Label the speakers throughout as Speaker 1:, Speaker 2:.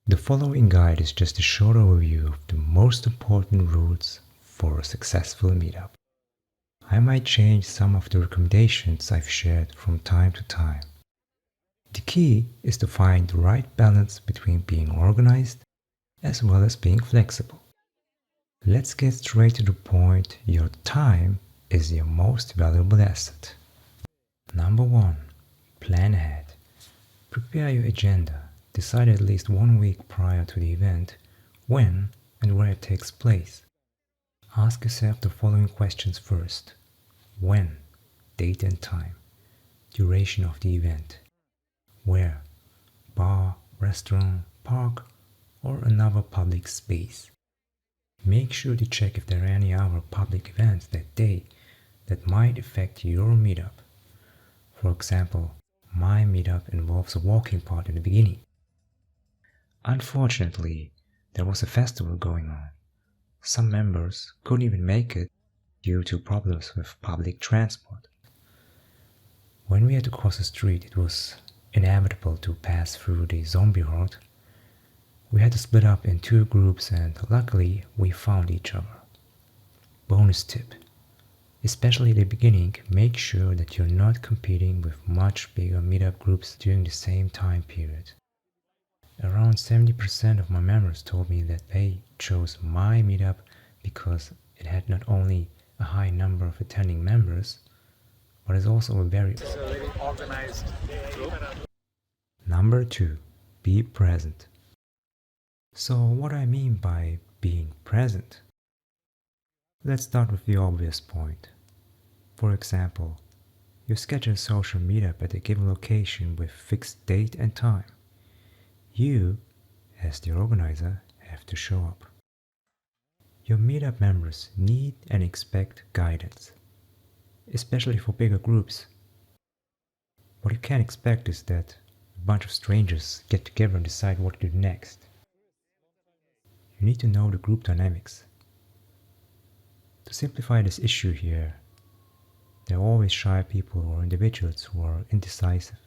Speaker 1: The following guide is just a short overview of the most important routes for a successful meetup. I might change some of the recommendations I've shared from time to time. The key is to find the right balance between being organized as well as being flexible. Let's get straight to the point. Your time is your most valuable asset. Number 1. Plan ahead. Prepare your agenda. Decide at least 1 week prior to the event when and where it takes place. Ask yourself the following questions first. When, date and time, duration of the event, where, bar, restaurant, park, or another public space. Make sure to check if there are any other public events that day that might affect your meetup. For example, my meetup involves a walking part in the beginning. Unfortunately, there was a festival going on. Some members couldn't even make it due to problems with public transport. When we had to cross the street, it was inevitable to pass through the zombie horde. We had to split up in 2 groups and luckily we found each other. Bonus tip. Especially at the beginning, make sure that you're not competing with much bigger meetup groups during the same time period. Around 70% of my members told me that they chose my meetup because it had not only a high number of attending members, but is also a very
Speaker 2: organized group.
Speaker 1: Number 2. Be present. So what do I mean by being present? Let's start with the obvious point. For example, you schedule a social meetup at a given location with fixed date and time. You, as the organizer, have to show up. Your meetup members need and expect guidance, especially for bigger groups. What you can't expect is that a bunch of strangers get together and decide what to do next. You need to know the group dynamics. To simplify this issue here, there are always shy people or individuals who are indecisive.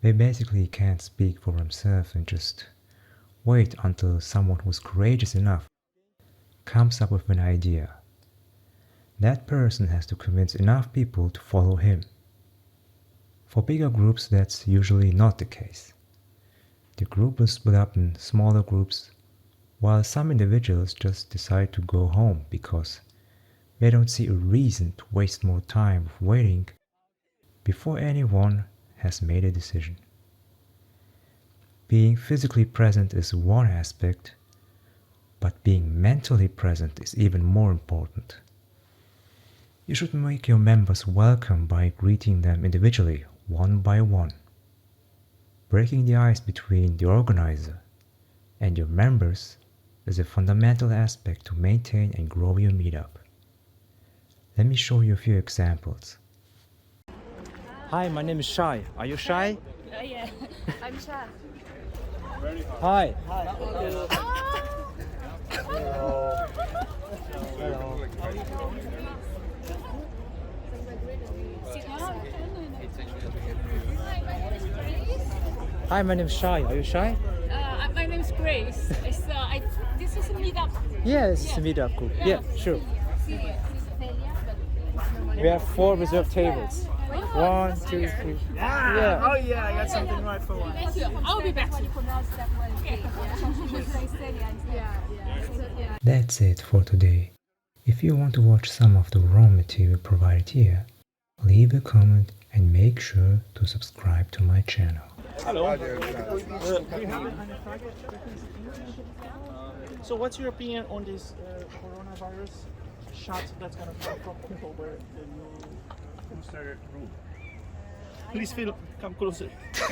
Speaker 1: They basically can't speak for themselves and just wait until someone who's courageous enough comes up with an idea. That person has to convince enough people to follow him. For bigger groups, that's usually not the case. The group will split up in smaller groups, while some individuals just decide to go home because they don't see a reason to waste more time waiting before anyone has made a decision. Being physically present is one aspect, but being mentally present is even more important. You should make your members welcome by greeting them individually, one by one. Breaking the ice between the organizer and your members is a fundamental aspect to maintain and grow your meetup. Let me show you a few examples.
Speaker 2: Hi, my name is Shai. Are you shy?
Speaker 3: Yeah, I'm Shah.
Speaker 2: Hi. Hi, my name is Shai. Are you shy?
Speaker 3: My name is Grace. This is a meetup.
Speaker 2: Yeah, this is a meetup group. Yeah, sure. We have 4 reserved tables. 1, 2, 3. Yeah.
Speaker 4: Oh yeah, I got something right for one.
Speaker 3: Thank you. I'll be back.
Speaker 1: That's it for today. If you want to watch some of the raw material provided here, leave a comment and make sure to subscribe to my channel.
Speaker 4: Hello. So what's your opinion on this coronavirus shot that's gonna come from over the new started room? Please come closer.